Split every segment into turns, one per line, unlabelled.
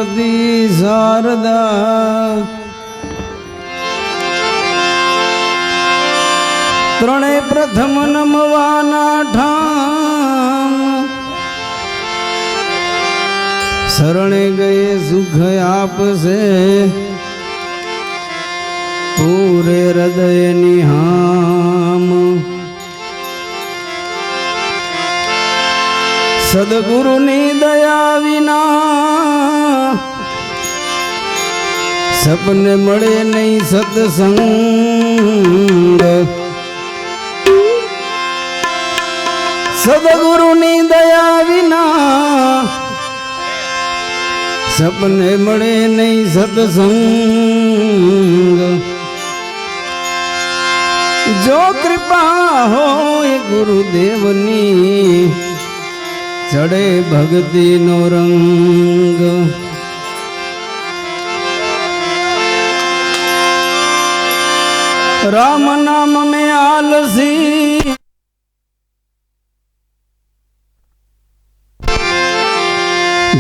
પાર્વતી શારદા ત્રણે પ્રથમ નમવાના ઠામ શરણે ગયે સુખ આપશે પૂરે હૃદય નિહામ સદગુરુની દયા વિના સપને મળે નહીં સત્સંગ સદગુરુની દયા વિના સપને મળે નહીં સત્સંગ જો કૃપા હોય ગુરુદેવની ચડે ભક્તિનો રંગ રામ નામ में आलसी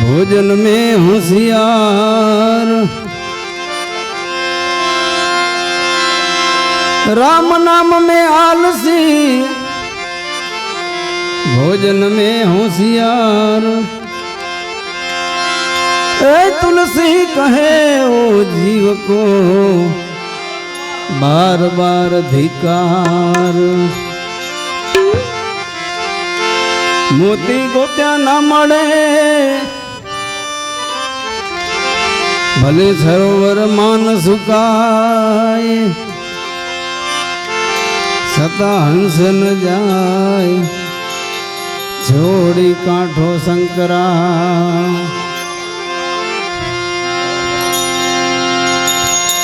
भोजन में होशियार राम नाम में आलसी भोजन में होशियार ए तुलसी कहे ओ जीव को बार बार धिकार मोती गोत्या ना मळे भले सरोवर मान सुकाय सता हंस न जाय छोड़ी कांठो शंकरा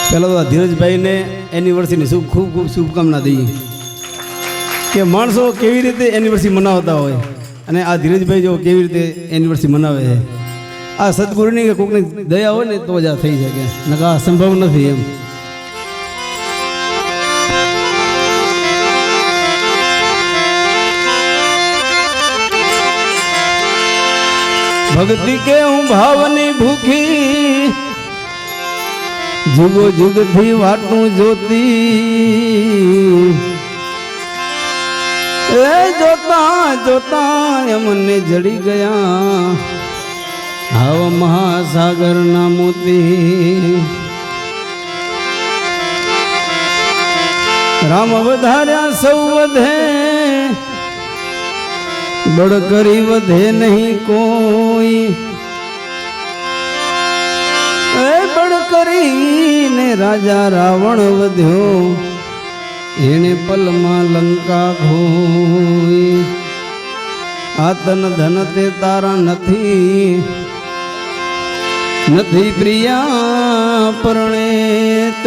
पहला तो धीरजभाई ने एनिवर्सरी खूब खूब शुभकामना दी कि माणसो केवी रीते एनिवर्सरी मनावता होय અને આ ધીરજભાઈ જો કેવી રીતે એનિવર્સરી મનાવે છે આ સદગુરુની કે કોકની દયા હોય ને તો જ આ થઈ શકે નકા સંભવ નથી એમ ભક્તિ કે હું ભાવની ભૂખી જુગો જુગથી વાટું જોતી ए जोता जोता મને જડી ગયા આવ મહાસાગર ના મોતી રામ વધાર્યા સૌ વધે બળ કરી વધે નહીં કોઈ એ બળ કરીને રાજા રાવણ વધ્યો એને પલમાં લંકા ખોઈ આ તન ધન તે તારા નથી નથી પ્રિયા પરણેત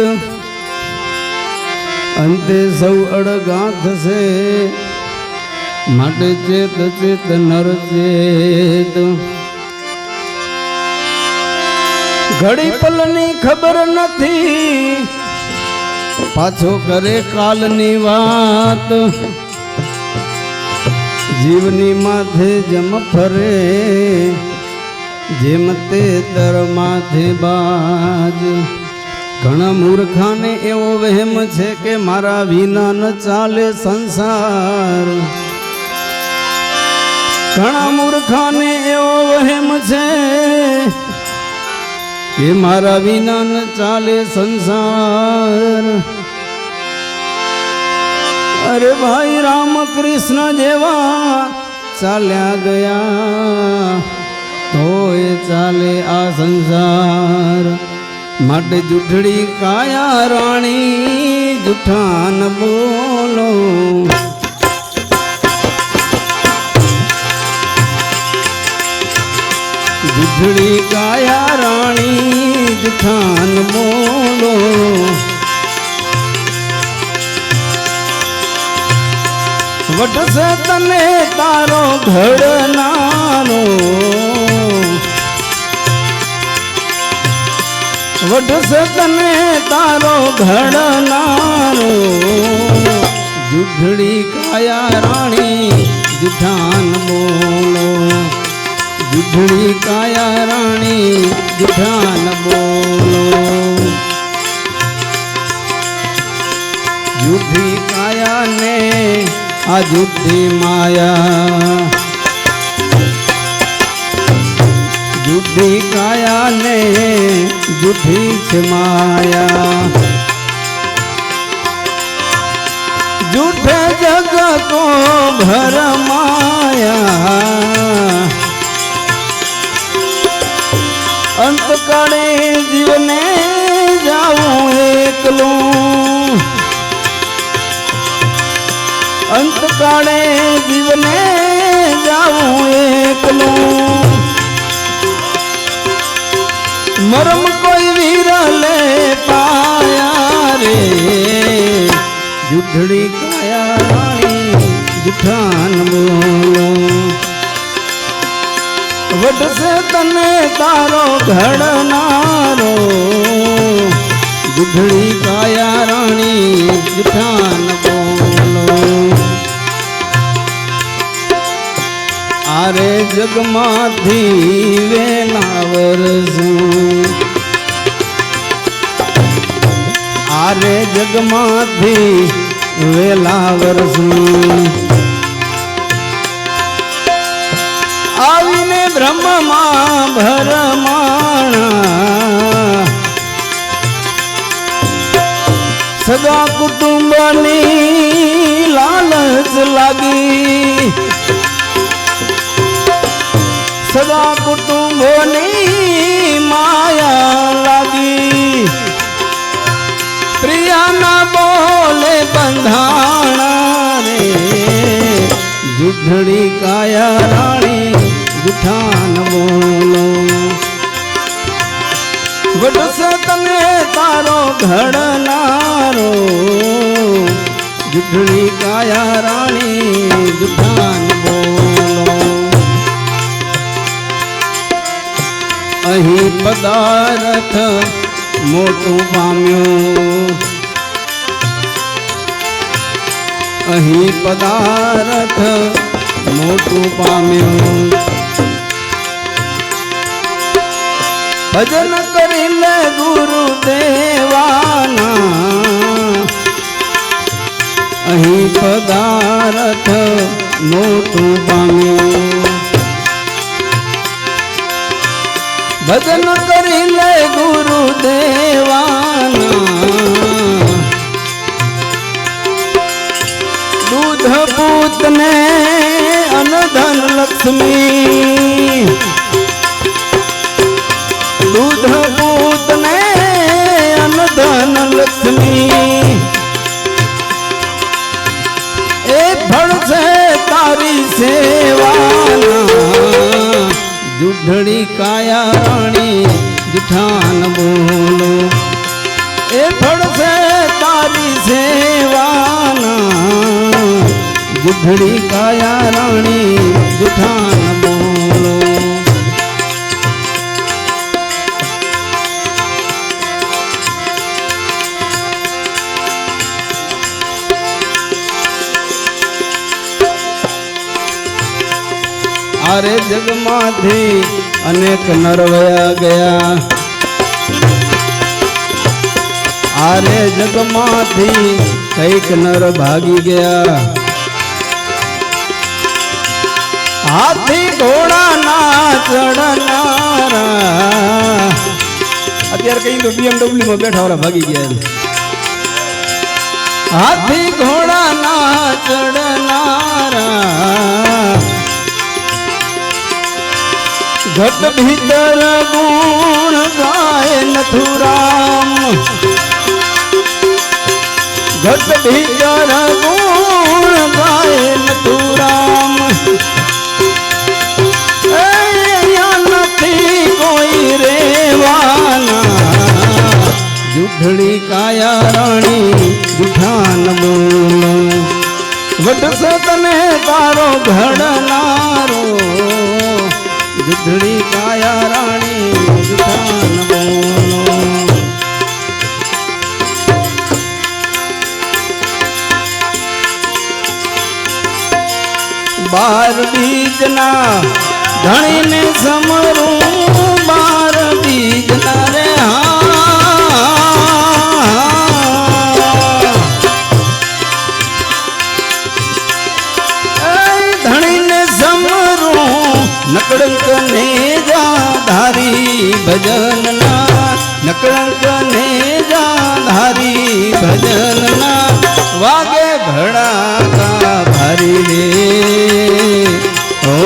અંતે સૌ અડગા થશે માટે ચેત ચેત નર ચેત ઘડી પલની ખબર નથી પાછો કરે કાલની વાત જીવની માથે જમ ફરે જેમ તે તર માથે બાજ ઘણા મૂર્ખાને એવો વહેમ છે કે મારા વિના ન ચાલે સંસાર ઘણા મૂર્ખાને એવો વહેમ છે કે મારા વિના ન ચાલે સંસાર અરે ભાઈ રામ કૃષ્ણ જેવા ચાલ્યા ગયા તોય ચાલે આ સંસાર માટે જુઠડી કાયા રાણી જુઠાન બોલો જુઠડી કાયા રાણી જુઠાન બોલો વટસે તને તારો ઘડનારો વટસે તને તારો ઘડનારો જુઠડી કાયા રાણી જુઠાન બોલો જુઠડી કાયા રાણી જૂઠા ન બોલો જૂઠી કાયા ને આ જૂઠી માયા જૂઠી કાયા ને જૂઠી છે માયા झूठे जग को भरमाया अंत काले जीवने जाऊं एकलूं अंत काले जीवने जाऊं एकलूं मरम कोई वीरले पाया रे जूठड़ी काया रानी जूठा न बोलो वट से तने तारो घड़नारो जूठड़ी काया रानी जूठा न बोलो आरे जगमाथी वेलावर सूं आरे जगमाथी वेलावर सूं आवीने ब्रह्मમાં ભરમાણા સગા કુટુંબની લાલચ લાગી સગા કુટુંબની માયા લાગી प्रिया ना बोले बंधाना रे जूठड़ी काया रानी जूठा न बोलो वट से तने तारो घड़नारो जूठड़ी काया रानी जूठा न बोलो अही पदार्थ मोटું પામ્યું અહીં પદાર્થ મોટું પામ્યું ભજન કરી લે ગુરુ દેવાના અહીં પદાર્થ મોટું પામ્યું भजन करी ले गुरु देवाना दूध पूत ने अनधन लक्ष्मी दूध पूत ने अनधन लक्ष्मी ए फल से तारी सेवाना जूठड़ी काया रानी जूठा न बोलो ए फड़ से तारी सेवाना जूठड़ी काया रानी जूठा न बोलो आरे जगमाथी अनेक नर वया गया आरे जगमाथी कईक नर भागी गया हाथी घोड़ा ना चढ़नारा અત્યારે કઈ તો BMW માં બેઠા વાળા ભાગી ગયા હાથી ઘોડા ના ચડનારા घट भीतर गुण गाए नथुराम घट भीतर गुण गाए नथुराम नहीं कोई रेवाना जूठड़ी काया रानी जूठा न बोलो वट से तने तारो घड़नारो जूठड़ी काया रानी जूठा न बोलो बार बीजना धणी ने समरू बार बीज ભજનના નકળંક ને જાધારી ભજનના વાગે ભડાકા ભારી રે ઓ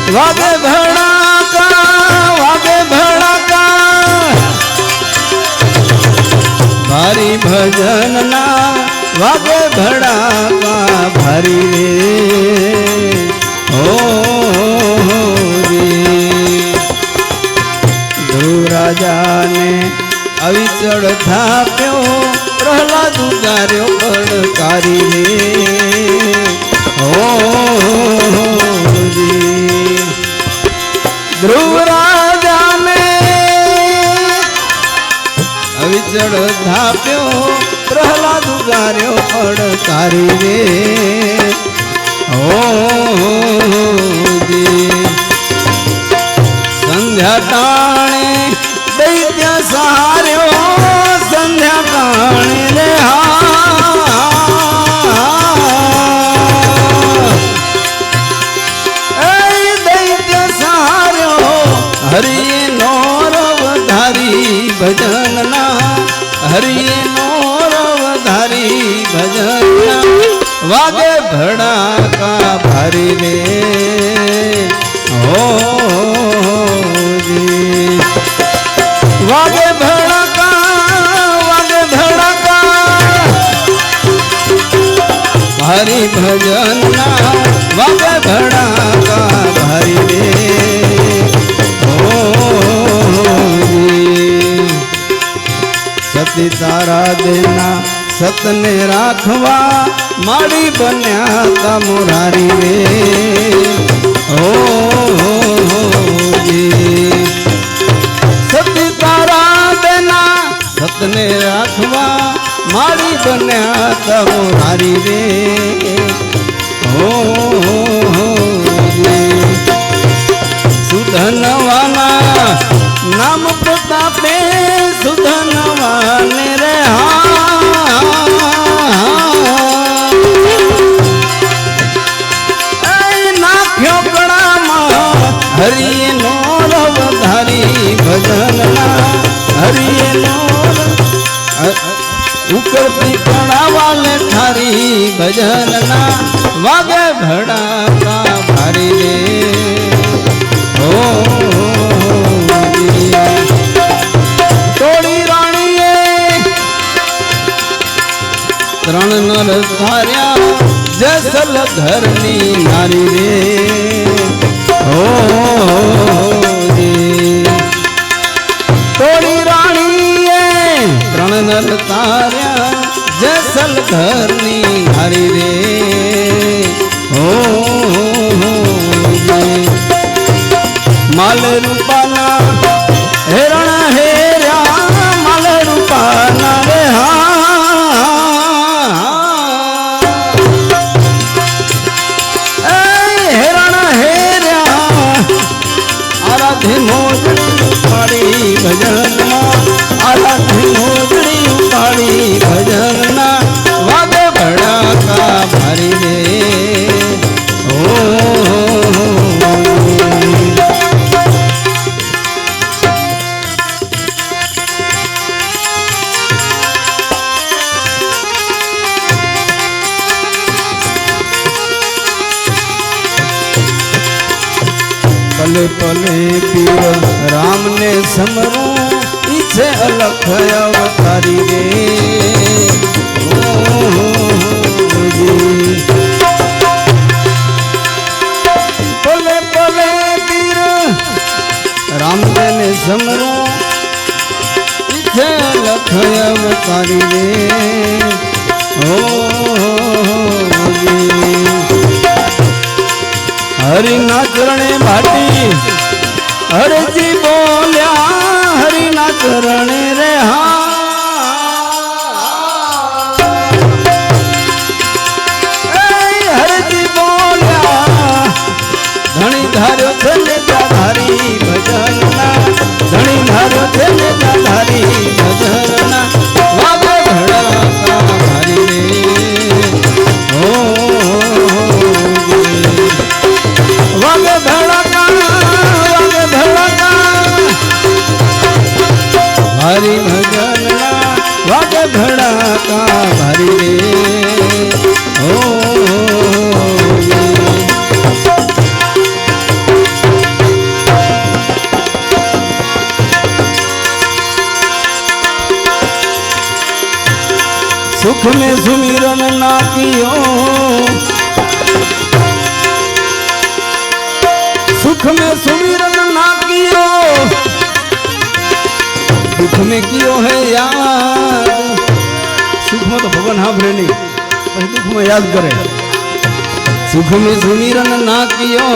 વાગે ભડાકા ભારી ભજનના વાગે ભડાકા ભારી રે ઓ ધ્રુવ રાજાને અવિચળ થાપ્યો પ્રહલાદ ઉગાર્યો પડકારી રે ઓ ધ્રુવ રાજાને અવિચળ થાપ્યો પ્રહલાદ ઉગાર્યો પડકારી રે ઓ સંધ્યા ટાણે દૈત્ય સાર્યો સંધ્યા ટાણે રે દૈત્ય સાર્યો હરિ નો રવધારી ભજનના હરિ નો રવધારી ભજનના વાગે ભડાકા ભારી રે ઓ વાગે ભડાકા ભારી ભજનના વાગે ભડાકા ભારી રે ઓ સતી તારા દેના સતને રાખવા માડી બન્યા તા મોરારી રે ઓ સતી તારા દેના સતને રાખવા માડી બન્યા તા મોરારી રે ઓ સુધનવાના નામ પ્રતાપે સુધનવાને રે નાખ્યો કડામાં હરિ નો રવધારી ભજનના હરિ નો ઉપરથી કડાવાલે ઠારી ભજનના વાગે ભડાકા ભારી રે ઓ તોડી રાણીએ ત્રણ નર ધાર્યા જસલ ઘરની નારી રે ઓ તોડી રાણીએ ત્રણ નર ધાર્યા જસલ ઘરની નારી રે ઓ માલ રૂપાના હેરણ હેર્યા માલ રૂપાના રે હેરણ હેર્યા આરાધે મોજડી ઉપાડી ભજનમાં આરાધે મોજડી ઉપાડી ભજનના વાગે ભડાકા ભારી રે પલે પલે પીર રામને સમરું ઈચ્છે અલખ અવતારી રે પલે પલે પીર રામને સમરું ઈચ્છે અલખ અવતારી રે હરિના ચરણે ભાટી હરજી બોલ્યા હરિના ચરણે રે હરજી બોલ્યા ધણી ધાર્યો છે ને ધારી ભજનના ધણી ધાર્યો છે ને ધારી ભજનના વાગે ભડાકા ભારી રે વાગે ભડાકા सुख में सुमिरन ना कियो, सुख में सुमिरन ना कियो, दुख में कियो है याद। सुख में तो भगवान हाभरे नहीं, पर दुख में याद करे। सुख में सुमिरन ना कियो,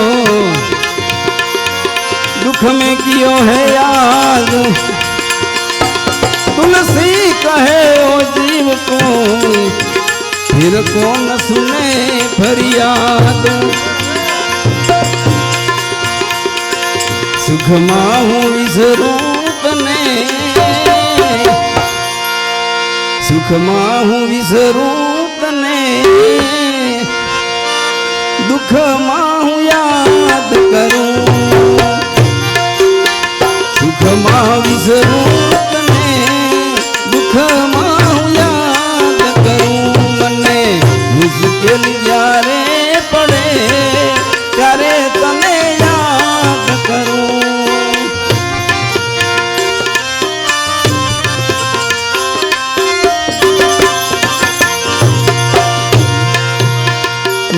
दुख में कियो है याद। तुलसी कहे ओ जीव को, फिर कौन सुने फरियाद। सुख माहू विसरू तने, सुख माहू विसरू तने, दुख माहू याद करूं। सुख माहू विसरू तने, दुख माहू याद करूं। मने मुश्किल यारे पड़े, त्यारे तने याद करूं।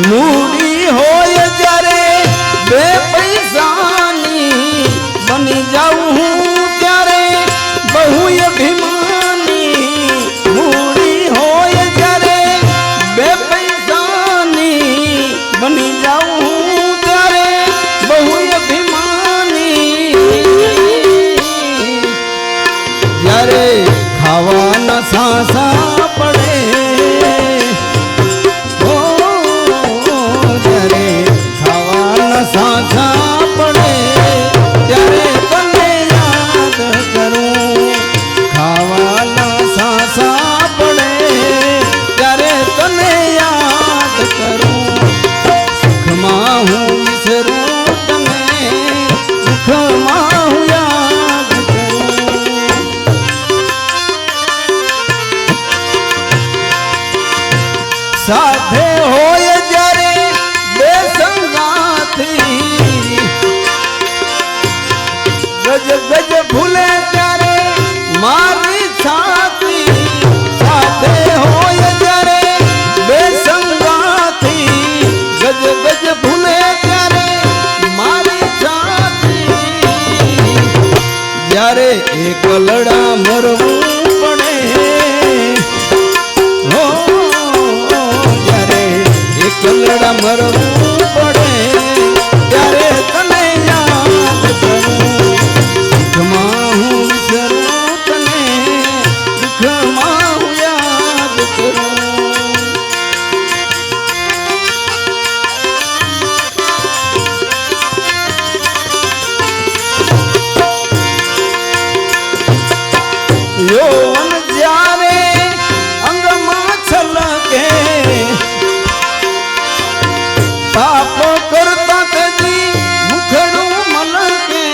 मूड़ी होय जरे बे पैसानी, बनी जाऊं त्यारे बहु अभिमानी। मूड़ी होय जरे बे पैसानी, बनी जाऊं त्यारे बहु अभिमानी। यारे खावा न सांसा पड़े, सांसा पड़े, त्यारे तने याद करूं। खावा ना सांसा पड़े, त्यारे तने याद करूं। सुख माहू विसरू तने, दुख माहू याद करूं। साधे होय जरे गज गज भूले त्यारे मारी छाती। साधे होय जरे बेसंगाती, गज गज भूले त्यारे मारी छाती। यारे एक लड़ा मरवू पड़े, हो यारे एक लड़ा मरवू पड़े, त्यारे तने याद करूं। दुख माहू विसरू तने, दुख माहू याद करूं। यौवन जारे अंग मां छलके, पाप करता तेजी मुखड़ू मलके।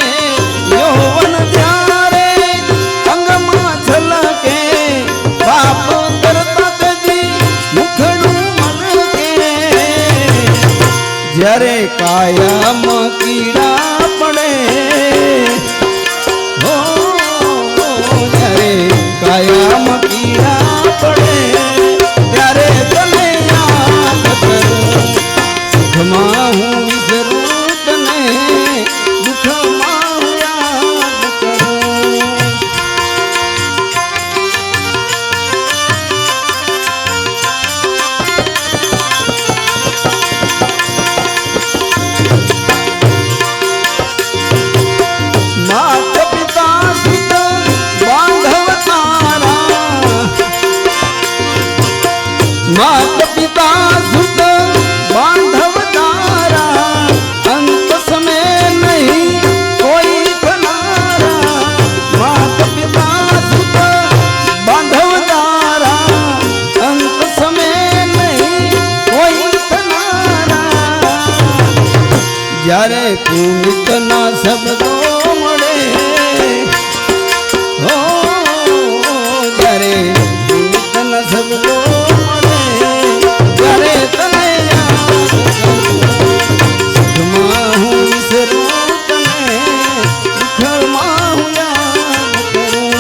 यौवन जारे अंग मां छलके, पाप करता तेजी मुखड़ू मलके। जरे काया में कीड़ा पड़े, हो जरे काया में कीड़ा पड़े, त्यारे तने याद करूं। सुख माहू विसरू तने, दुख माहू याद करूं। मात पिता सुत बांधव तारा, मात पिता सुत बांधव तारा। अंत समय नहीं कोई कनारा, मात पिता सुत बांधव तारा। अंत समय नहीं कोई कनारा। जारे पुनित ना शब्दो मळे, हो जारे पुनित ना शब्दो मळे, त्यारे तने याद करूं। सुख माहू विसरू तने, दुख माहू याद करूं।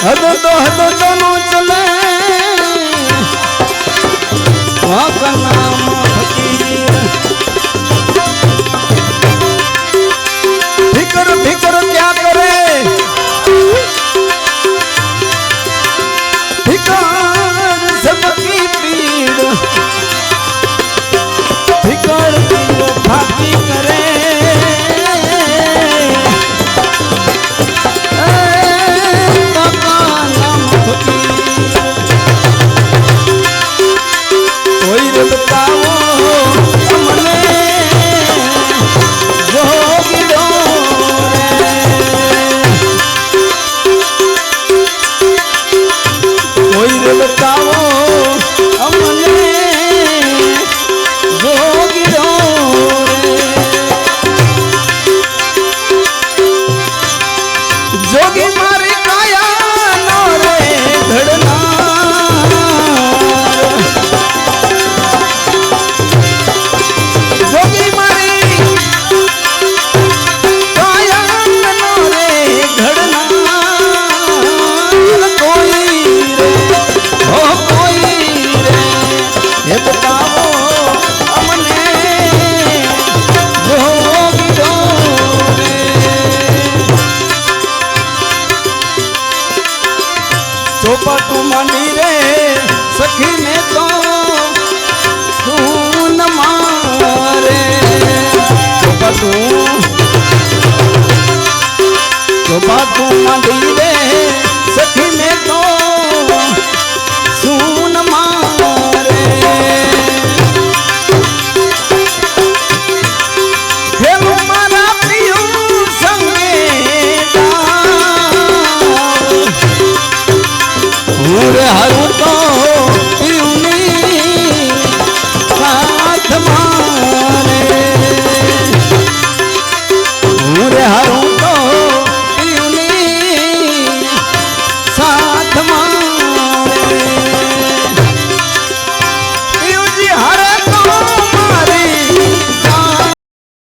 હદ તો નો ચલે વાકા નામ ફકીર ફિકર ફિકર ક્યાં કરે ફિકર સબકી પીડ ફિકર ફાકી કરે ચોપાટુ માંડી રે સખી ને તો તું ન મારે ચોપાટુ માંડી રે સખી